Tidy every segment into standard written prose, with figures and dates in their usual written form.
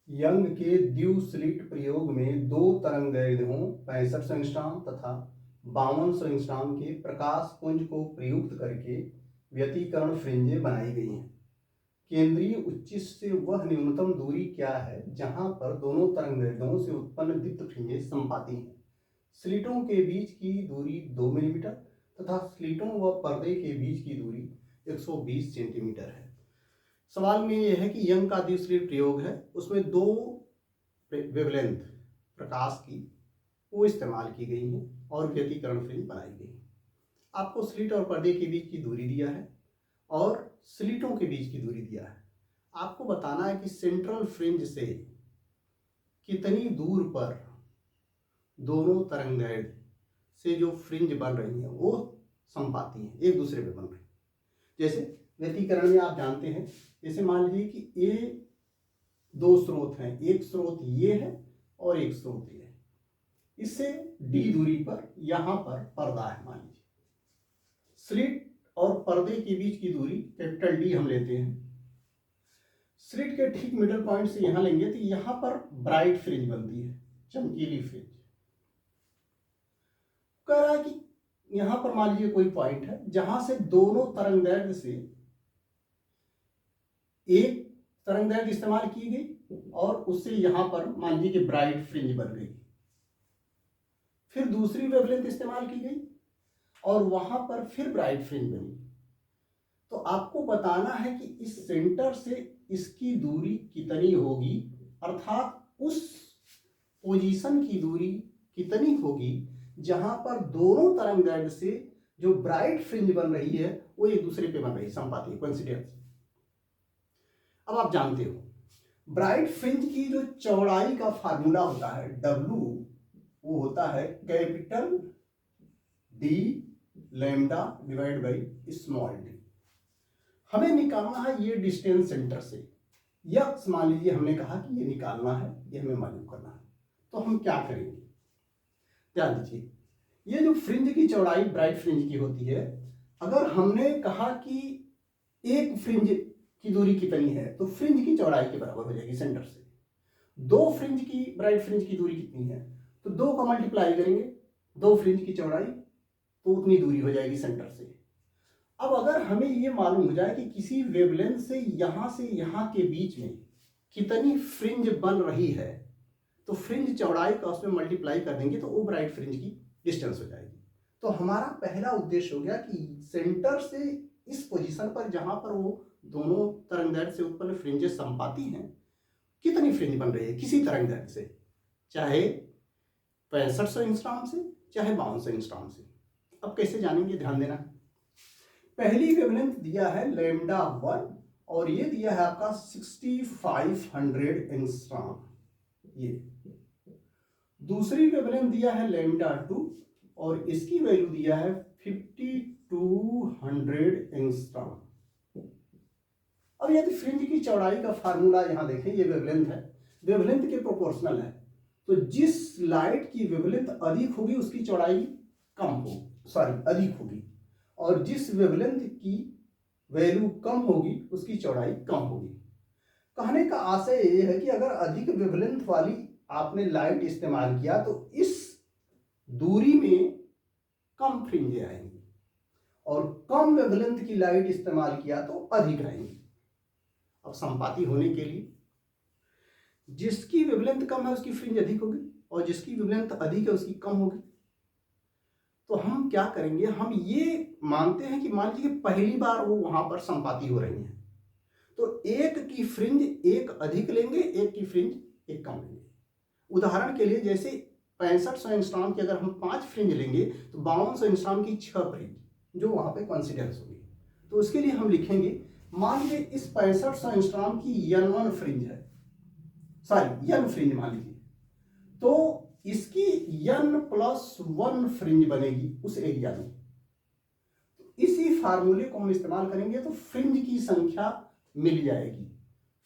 Young के द्यू-स्लिट प्रयोग में दो तरंगदैर्ध्यों 6500 एंगस्ट्रॉम तथा 5200 एंगस्ट्रॉम के प्रकाश पुंज को प्रयुक्त करके व्यतिकरण फ्रिंजें बनाई गई हैं। केंद्रीय उच्चिष्ट से वह न्यूनतम दूरी क्या है जहां पर दोनों तरंगदैर्ध्यों से उत्पन्न दीप्त फ्रिंजें संपाती हैं। स्लिटों के बीच की दूरी 2 मिलीमीटर तथा स्लिटों व पर्दे के बीच की दूरी 120 सेंटीमीटर है। सवाल में यह है कि यंग का द्विस्लिट प्रयोग है, उसमें दो वेवलेंथ प्रकाश की वो इस्तेमाल की गई हैं और व्यतिकरण फ्रिंज बनाई गई है। आपको स्लिट और पर्दे के बीच की दूरी दिया है और स्लिटों के बीच की दूरी दिया है। आपको बताना है कि सेंट्रल फ्रिंज से कितनी दूर पर दोनों तरंगदैर्ध्य से जो फ्रिंज बन रही हैं वो संपाती हैं, एक दूसरे पे बन रही हैं। जैसे व्यतिकरण में आप जानते हैं, जैसे मान लीजिए कि ये दो स्रोत हैं, एक स्रोत ये है और एक स्रोत ये है। इससे डी दूरी पर यहां पर पर्दा है, मान लीजिए स्लिट और पर्दे के बीच की दूरी कैपिटल डी हम लेते हैं। स्लिट के ठीक मिडल पॉइंट से यहां लेंगे तो यहां पर ब्राइट फ्रिंज बनती है, चमकीली फ्रिंज। कह रहा है कि यहां पर मान लीजिए कोई पॉइंट है जहां से दोनों तरंगदैर्ध्य से एक तरंगदैर्ध्य इस्तेमाल की गई और उससे यहां पर मान लीजिए कि ब्राइट फ्रिंज बन गई। फिर दूसरी वेवलेंथ इस्तेमाल की गई और वहां पर फिर ब्राइट फ्रिंज बनी। तो आपको बताना है कि इस सेंटर से इसकी दूरी कितनी होगी, अर्थात उस पोजीशन की दूरी कितनी होगी जहां पर दोनों तरंगदैर्ध्य से जो ब्राइट फ्रिंज बन रही है वो एक दूसरे पे बन रही है, संपाती, कोइंसिडेंस। अब आप जानते हो ब्राइट फ्रिंज की जो चौड़ाई का फार्मूला होता है W, वो होता है capital D lambda divide by small D. हमें निकालना है ये डिस्टेंस सेंटर से, या मान लीजिए हमने कहा कि ये निकालना है, ये हमें मालूम करना है। तो हम क्या करेंगे, ध्यान दीजिए, ये जो फ्रिंज की चौड़ाई ब्राइट फ्रिंज की होती है, अगर हमने कहा कि एक फ्रिंज की दूरी कितनी है तो फ्रिंज की चौड़ाई के बराबर हो जाएगी सेंटर से। दो फ्रिंज की, ब्राइट फ्रिंज की दूरी कितनी है तो दो का मल्टीप्लाई करेंगे, दो फ्रिंज की चौड़ाई, तो उतनी दूरी हो जाएगी सेंटर से। अब अगर हमें ये मालूम हो जाए कि किसी वेवलेंथ से यहां के बीच में कितनी फ्रिंज बन रही है तो फ्रिंज चौड़ाई का उसमें मल्टीप्लाई कर देंगे तो वो ब्राइट फ्रिंज की डिस्टेंस हो जाएगी। तो हमारा पहला उद्देश्य हो गया कि सेंटर से इस पोजीशन पर जहां पर वो दोनों तरंगदैर्ध्य से उत्पन्न फ्रिंजेस संपाती हैं, कितनी फ्रिंज बन रही है किसी तरंगदैर्ध्य से, चाहे 6500 एंगस्ट्रॉम से चाहे 5200 एंगस्ट्रॉम से। अब कैसे जानेंगे, ध्यान देना। पहली वेवलेंथ दिया है लैम्डा 1 और ये दिया है आपका 6500 एंगस्ट्रॉम। ये दूसरी वेवलेंथ दिया है लैम्डा 2 और इसकी वैल्यू दिया है 5200 एंगस्ट्रॉम। अब यदि फ्रिंज की चौड़ाई का फार्मूला यहां देखें, ये वेवलेंथ है, वेवलेंथ के प्रोपोर्शनल है, तो जिस लाइट की वेवलेंथ अधिक होगी उसकी चौड़ाई कम हो, अधिक होगी, और जिस वेवलेंथ की वैल्यू कम होगी उसकी चौड़ाई कम होगी। कहने का आशय यह है कि अगर अधिक वेवलेंथ वाली आपने लाइट इस्तेमाल किया तो इस दूरी में कम फ्रिंजें आएंगी, और कम वेवलेंथ की लाइट इस्तेमाल किया तो अधिक आएंगी। अब संपाती होने के लिए जिसकी वेवलेंथ कम है उसकी फ्रिंज अधिक होगी और जिसकी वेवलेंथ अधिक है उसकी कम होगी। तो हम क्या करेंगे, हम ये मानते हैं कि मान लीजिए पहली बार वो वहां पर संपाती हो रही है तो एक की फ्रिंज एक अधिक लेंगे, एक की फ्रिंज एक कम लेंगे। उदाहरण के लिए जैसे 6500 एंगस्ट्रॉम की अगर हम 5 फ्रिंज लेंगे तो 5200 एंगस्ट्रॉम की 6 फ्रिंज जो वहां पे कॉन्सिडेंस होगी। तो उसके लिए हम लिखेंगे, मान लीजिए इस 6500 एंगस्ट्रॉम की N1 फ्रिंज है, N फ्रिंज मान लीजिए, तो इसकी N+1 फ्रिंज बनेगी उस एरिया में। इसी फार्मूले को हम इस्तेमाल करेंगे तो फ्रिंज की संख्या मिल जाएगी।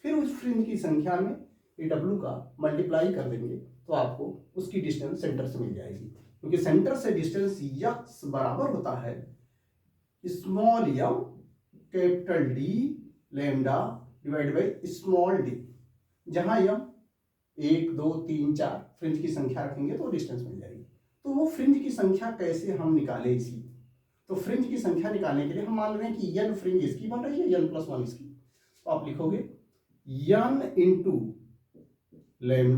फिर उस फ्रिंज की संख्या में W का मल्टीप्लाई कर देंगे तो आपको उसकी डिस्टेंस सेंटर से मिल जाएगी, क्योंकि सेंटर से डिस्टेंस यक्स बराबर होता है small m capital D lambda divide by small d, जहां m 1 2 3 4 फ्रिंज की संख्या रखेंगे तो डिस्टेंस मिल जाएगी। तो वो फ्रिंज की संख्या कैसे हम निकालें इसकी, तो फ्रिंज की संख्या निकालने के लिए हम मान रहे हैं कि n फ्रिंज इसकी बन रही है, n+1 इसकी, तो आप लिखोगे n इंटू λ1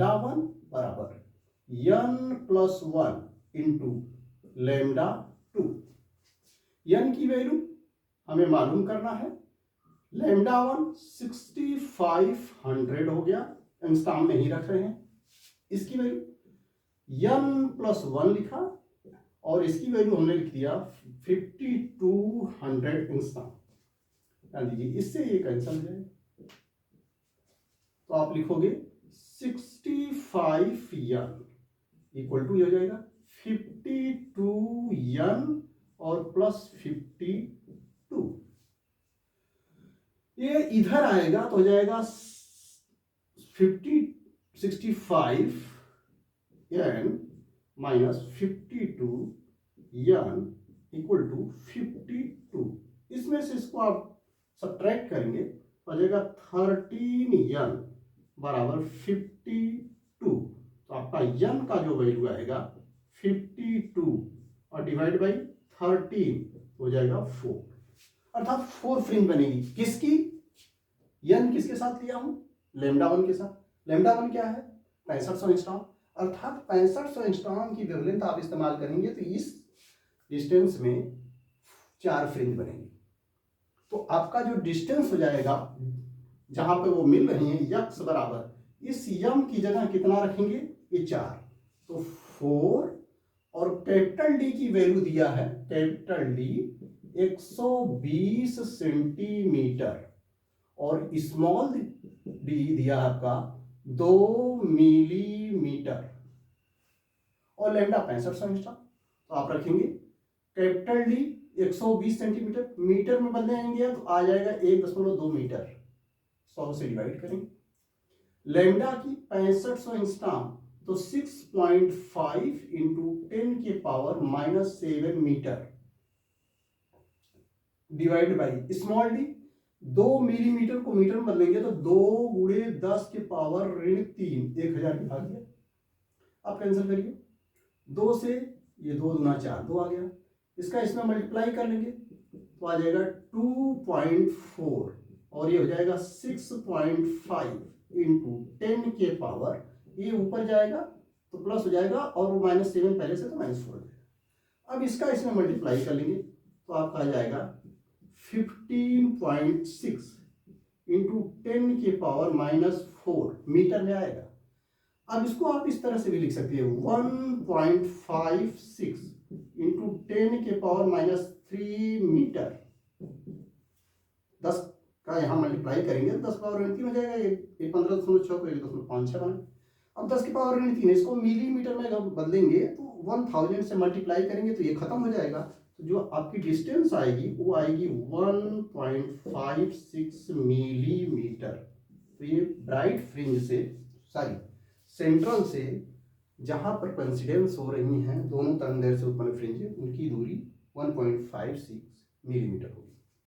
बराबर n+1 इंटू λ2। n की वैल्यू हमें मालूम करना है, λ1 6500 हो गया, एंगस्ट्रॉम में ही रख रहे हैं। इसकी वैल्यू n+1 लिखा और इसकी वैल्यू हमने लिख दिया 5200 एंगस्ट्रॉम। ध्यान दीजिए, इससे ये कैंसिल हो जाएगा, तो आप लिखोगे 65n इक्वल टू हो जाएगा 52n और प्लस 52। ये इधर आएगा तो हो जाएगा 65n minus 52n equal to 52। इसमें से इसको आप सब्ट्रैक्ट करेंगे तो हो जाएगा 13n बराबर 52। तो आपका n का जो वैल्यू आएगा 52 और डिवाइड बाई 13 हो जाएगा 4, अर्थात 4 फ्रिंज बनेगी। किसकी? n किसके साथ लिया हूं? λ1 के साथ। λ1 क्या है? 6500 एंगस्ट्रॉम, अर्थात 6500 एंगस्ट्रॉम की वेवलेंथ आप इस्तेमाल करेंगे तो इस डिस्टेंस में 4 फ्रिंज बनेंगी। तो आपका जो डिस्टेंस हो जाएगा जहां पे वो मिल रही है यक्स बराबर इस यम की जगह कितना रखेंगे? ये 4, तो 4 और कैपिटल डी की वैल्यू दिया है, कैपिटल डी 120 सेंटीमीटर और स्मॉल डी दिया है आपका 2 मिलीमीटर और लैम्डा 6500 एंगस्ट्रॉम। तो आप रखेंगे कैपिटल डी 120 सेंटीमीटर, मीटर में बदलेंगे तो आ जाएगा 1.2 मीटर, 100 से डिवाइड करेंगे। लैम्डा की 6500 एंगस्ट्रॉम तो 6.5 इंटू 10 के power -7 metre divide by small D 2 millimetre को मीटर में बदलेंगे तो 2 गुणे 10 के पावर -3, 1000 के भाग दिया। आप कैंसिल करिए, 2 से ये 2 दूना 4, 2 आ गया, इसका इसमें मल्टीप्लाई कर लेंगे तो आ जाएगा 2.4 और ये हो जाएगा 6.5 इंटू 10 के पावर, ये ऊपर जाएगा तो प्लस हो जाएगा और वो -7 पहले से तो -4 हो जाएगा। अब इसका इसमें मल्टीप्लाई कर लेंगे तो आपका आ जाएगा 15.6 इंटू 10 के पावर -4 मीटर में आएगा। अब इसको आप इस तरह से भी लिख सकते हैं 1.56 इंटू 10 के पावर -3 मीटर। 10 का यहाँ मल्टीप्लाई करेंगे तो 10 पावर ऋण 3 हो जाएगा, ये 15.6 को 1.56 बना। अब 10 की पावर ऋण 3 इसको मिलीमीटर में बदलेंगे तो 1000 से मल्टीप्लाई करेंगे तो ये खत्म हो जाएगा। तो जो आपकी डिस्टेंस आएगी वो आएगी 1.56 मिलीमीटर। तो ये ब्राइट फ्रिंज से सेंट्रल से जहां पर कोइंसिडेंस हो रही हैं दोनों तरंगदैर्घ्य से उत्पन्न फ्रिंज, उनकी दूरी 1.56 मिलीमीटर होगी।